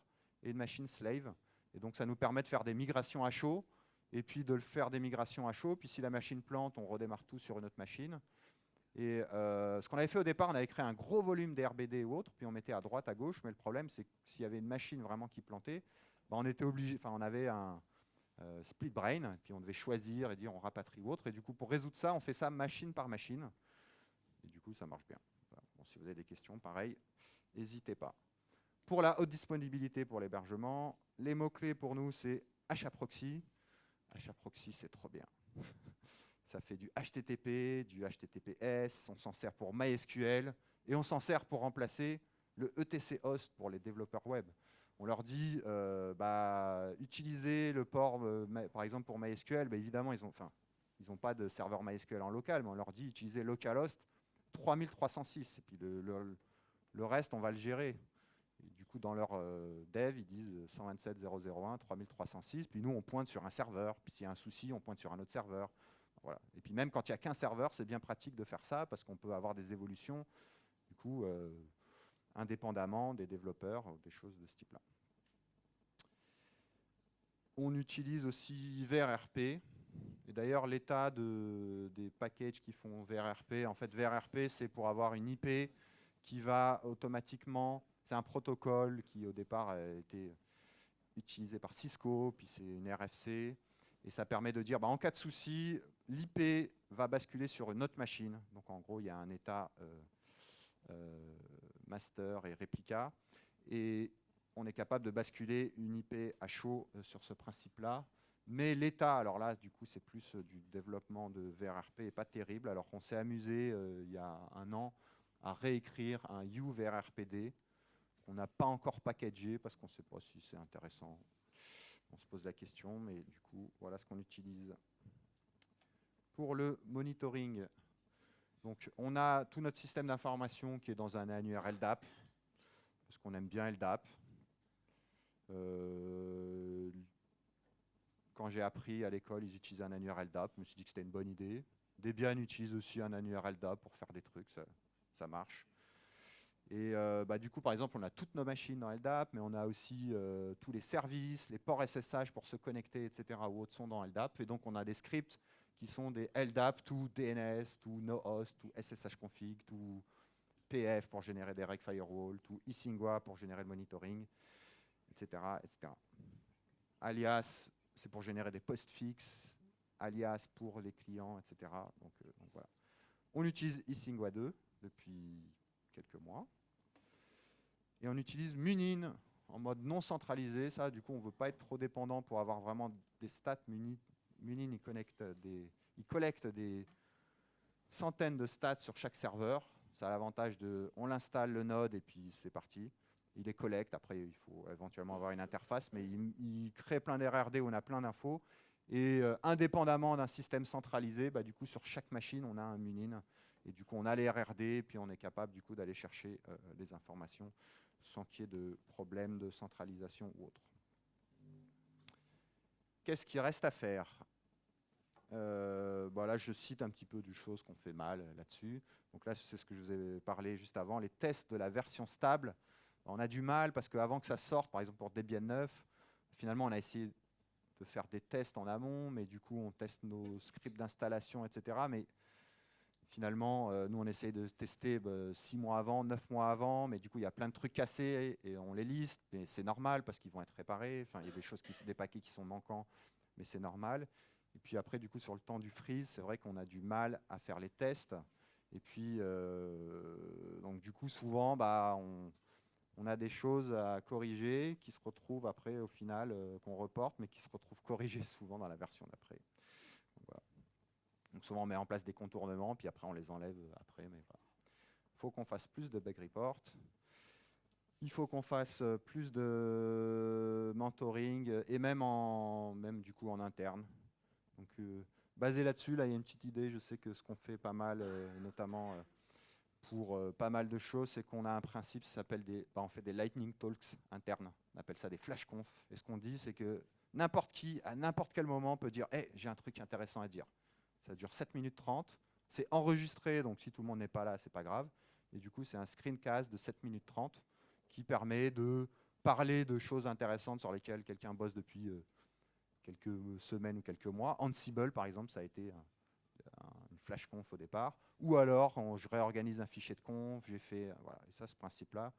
S1: et une machine slave. Et donc, ça nous permet de faire des migrations à chaud, et puis de le faire des migrations à chaud. Puis si la machine plante, on redémarre tout sur une autre machine. Et ce qu'on avait fait au départ, on avait créé un gros volume d'RBD ou autre, puis on mettait à droite, à gauche. Mais le problème, c'est que s'il y avait une machine vraiment qui plantait, on était obligé, on avait un split brain, puis on devait choisir et dire on rapatrie ou autre. Et du coup, pour résoudre ça, on fait ça machine par machine. Et du coup, ça marche bien. Voilà. Bon, si vous avez des questions, pareil, n'hésitez pas. Pour la haute disponibilité pour l'hébergement, les mots-clés pour nous, c'est HAProxy. HAProxy, c'est trop bien. Ça fait du HTTP, du HTTPS, on s'en sert pour MySQL, et on s'en sert pour remplacer le ETC host pour les développeurs web. On leur dit, utilisez le port, par exemple pour MySQL, évidemment, ils n'ont pas de serveur MySQL en local, mais on leur dit, utilisez localhost 3306, et puis le reste, on va le gérer. Et du coup, dans leur dev, ils disent 127.0.0.1, 3306, puis nous, on pointe sur un serveur, puis s'il y a un souci, on pointe sur un autre serveur. Voilà. Et puis même quand il n'y a qu'un serveur, c'est bien pratique de faire ça, parce qu'on peut avoir des évolutions, du coup, indépendamment des développeurs, des choses de ce type-là. On utilise aussi VRRP. Et d'ailleurs, l'état des packages qui font VRRP, en fait, VRRP, c'est pour avoir une IP qui va automatiquement. C'est un protocole qui, au départ, a été utilisé par Cisco, puis c'est une RFC. Et ça permet de dire, en cas de souci, l'IP va basculer sur une autre machine. Donc, en gros, il y a un état master et réplica. Et on est capable de basculer une IP à chaud sur ce principe-là. Mais l'état, alors là, du coup, c'est plus du développement de VRRP et pas terrible. Alors qu'on s'est amusé il y a un an à réécrire un UVRRPD qu'on n'a pas encore packagé parce qu'on ne sait pas si c'est intéressant. On se pose la question, mais du coup, voilà ce qu'on utilise. Pour le monitoring, donc on a tout notre système d'information qui est dans un annuaire LDAP, parce qu'on aime bien LDAP. Quand j'ai appris à l'école, ils utilisaient un annuaire LDAP. Je me suis dit que c'était une bonne idée. Debian utilise aussi un annuaire LDAP pour faire des trucs, ça marche. Et du coup, par exemple, on a toutes nos machines dans LDAP, mais on a aussi tous les services, les ports SSH pour se connecter, etc. ou autres sont dans LDAP. Et donc, on a des scripts qui sont des LDAP, tout DNS, tout nohost, tout SSH-config, tout PF pour générer des reg firewall, tout eSingua pour générer le monitoring, etc. etc. Alias, c'est pour générer des postfix, alias pour les clients, etc. Donc voilà. On utilise eSingua 2 depuis quelques mois. Et on utilise Munin en mode non centralisé. Ça, du coup, on ne veut pas être trop dépendant pour avoir vraiment des stats. Munin, il collecte des centaines de stats sur chaque serveur. Ça a l'avantage de, on l'installe le node et puis c'est parti. Il les collecte. Après, il faut éventuellement avoir une interface, mais il crée plein d'RRD où on a plein d'infos. Et indépendamment d'un système centralisé, du coup, sur chaque machine, on a un munin. Et du coup, on a les RRD, puis on est capable du coup d'aller chercher les informations sans qu'il y ait de problème de centralisation ou autre. Qu'est-ce qu'il reste à faire ? Là, je cite un petit peu des choses qu'on fait mal là-dessus. Donc là, c'est ce que je vous ai parlé juste avant, les tests de la version stable. On a du mal parce qu'avant que ça sorte, par exemple pour Debian 9, finalement, on a essayé de faire des tests en amont, mais du coup, on teste nos scripts d'installation, etc. Mais finalement, nous, on essaye de tester 6 mois avant, 9 mois avant, mais du coup, il y a plein de trucs cassés et on les liste, mais c'est normal parce qu'ils vont être réparés. Enfin, il y a des choses, des paquets qui sont manquants, mais c'est normal. Et puis après, du coup, sur le temps du freeze, c'est vrai qu'on a du mal à faire les tests. Et puis, donc du coup, souvent, on a des choses à corriger qui se retrouvent après, au final, qu'on reporte, mais qui se retrouvent corrigées souvent dans la version d'après. Voilà. Donc souvent, on met en place des contournements, puis après, on les enlève après. Mais voilà. Il faut qu'on fasse plus de bug report. Il faut qu'on fasse plus de mentoring, et même du coup en interne. Donc, basé là-dessus, là, il y a une petite idée. Je sais que ce qu'on fait pas mal, notamment pour pas mal de choses, c'est qu'on a un principe qui s'appelle on fait des lightning talks internes. On appelle ça des flash conf. Et ce qu'on dit, c'est que n'importe qui, à n'importe quel moment, peut dire hey, j'ai un truc intéressant à dire. Ça dure 7 minutes 30. C'est enregistré, donc si tout le monde n'est pas là, c'est pas grave. Et du coup, c'est un screencast de 7 minutes 30 qui permet de parler de choses intéressantes sur lesquelles quelqu'un bosse depuis quelques semaines ou quelques mois. Ansible, par exemple, ça a été une flash conf au départ. Ou alors, je réorganise un fichier de conf, j'ai fait, voilà, et ça, ce principe-là.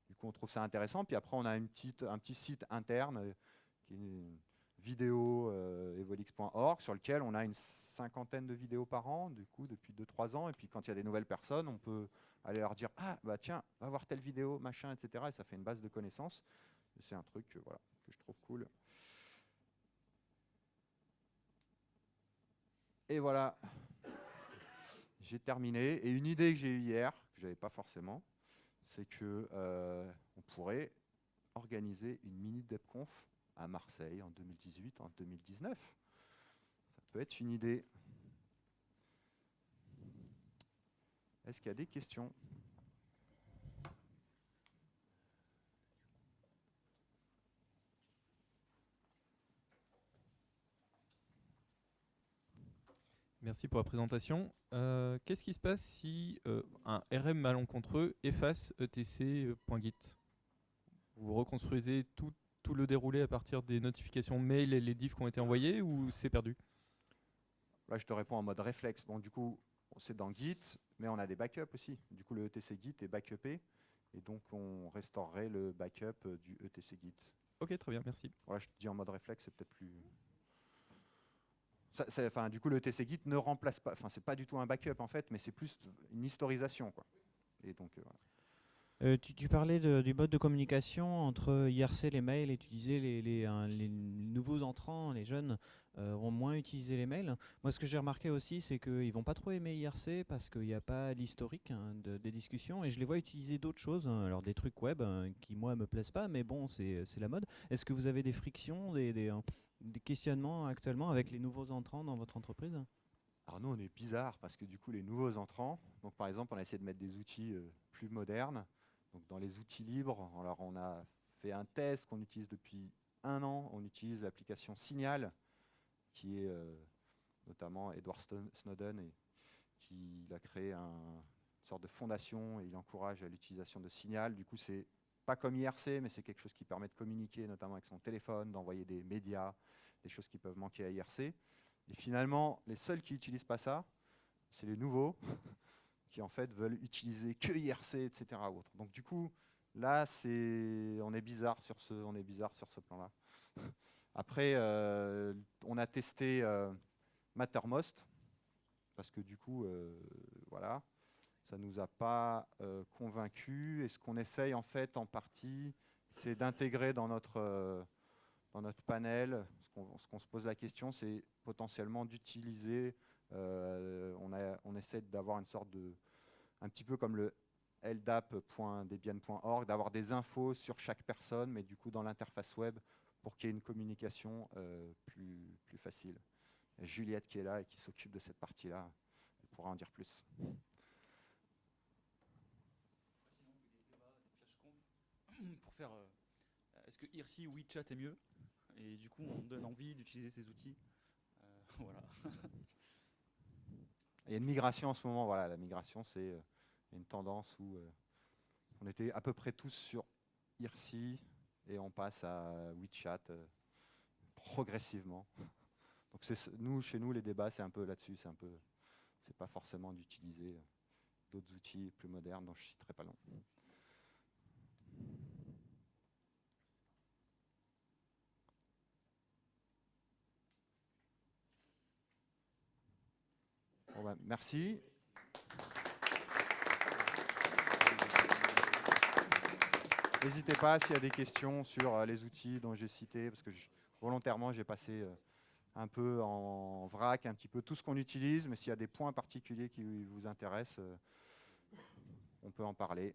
S1: Du coup, on trouve ça intéressant. Puis après, on a un petit site interne qui est vidéo evolix.org sur lequel on a une 50aine de vidéos par an, du coup, depuis 2-3 ans. Et puis, quand il y a des nouvelles personnes, on peut aller leur dire ah, tiens, va voir telle vidéo, machin, etc. Et ça fait une base de connaissances. C'est un truc voilà, que je trouve cool. Et voilà, j'ai terminé. Et une idée que j'ai eue hier, que je n'avais pas forcément, c'est que on pourrait organiser une mini DebConf à Marseille en 2018, en 2019. Ça peut être une idée. Est-ce qu'il y a des questions ?
S4: Merci pour la présentation. Qu'est-ce qui se passe si un RM malencontreux efface etc.git ? Vous reconstruisez tout le déroulé à partir des notifications mail et les diffs qui ont été envoyés ou c'est perdu ?
S1: Là, je te réponds en mode réflexe. Bon, du coup, c'est dans Git, mais on a des backups aussi. Du coup, le etc Git est backupé, et donc on restaurerait le backup du etc Git.
S4: Ok, très bien, merci.
S1: Voilà, je te dis en mode réflexe, c'est peut-être plus... du coup, le etc Git ne remplace pas... c'est pas du tout un backup, en fait, mais c'est plus une historisation, quoi. Et donc, voilà.
S3: Tu parlais du mode de communication entre IRC, les mails, et tu disais les nouveaux entrants, les jeunes, vont moins utiliser les mails. Moi, ce que j'ai remarqué aussi, c'est qu'ils ne vont pas trop aimer IRC parce qu'il n'y a pas l'historique des discussions, et je les vois utiliser d'autres choses, alors des trucs web qui, moi, me plaisent pas, mais bon, c'est la mode. Est-ce que vous avez des frictions, des questionnements actuellement avec les nouveaux entrants dans votre entreprise ?
S1: Alors nous, on est bizarre parce que du coup, les nouveaux entrants, donc par exemple, on a essayé de mettre des outils plus modernes. Donc dans les outils libres, alors on a fait un test qu'on utilise depuis 1 an. On utilise l'application Signal, qui est notamment Edward Snowden, et qui a créé une sorte de fondation et il encourage l'utilisation de Signal. Du coup, c'est pas comme IRC, mais c'est quelque chose qui permet de communiquer notamment avec son téléphone, d'envoyer des médias, des choses qui peuvent manquer à IRC. Et finalement, les seuls qui n'utilisent pas ça, c'est les nouveaux, qui en fait veulent utiliser que IRC, etc. Autre. Donc du coup, là, on est bizarre sur ce plan-là. Après, on a testé Mattermost, parce que du coup, voilà, ça ne nous a pas convaincus. Et ce qu'on essaye en fait en partie, c'est d'intégrer dans notre panel, ce qu'on se pose la question, c'est potentiellement d'utiliser On essaie d'avoir une sorte de, un petit peu comme le ldap.debian.org, d'avoir des infos sur chaque personne, mais du coup dans l'interface web pour qu'il y ait une communication plus facile. Et Juliette qui est là et qui s'occupe de cette partie-là, elle pourra en dire plus.
S5: Pour faire est-ce que IRC ou WeChat est mieux, et du coup on donne envie d'utiliser ces outils. Voilà.
S1: Il y a une migration en ce moment, voilà, la migration c'est une tendance où on était à peu près tous sur IRC et on passe à WeChat progressivement. Donc chez nous les débats c'est un peu là-dessus, c'est pas forcément d'utiliser d'autres outils plus modernes dont je ne citerai pas le nom. Bon ben, merci. N'hésitez pas s'il y a des questions sur les outils dont j'ai cité, parce que volontairement j'ai passé un peu en vrac, un petit peu tout ce qu'on utilise, mais s'il y a des points particuliers qui vous intéressent, on peut en parler.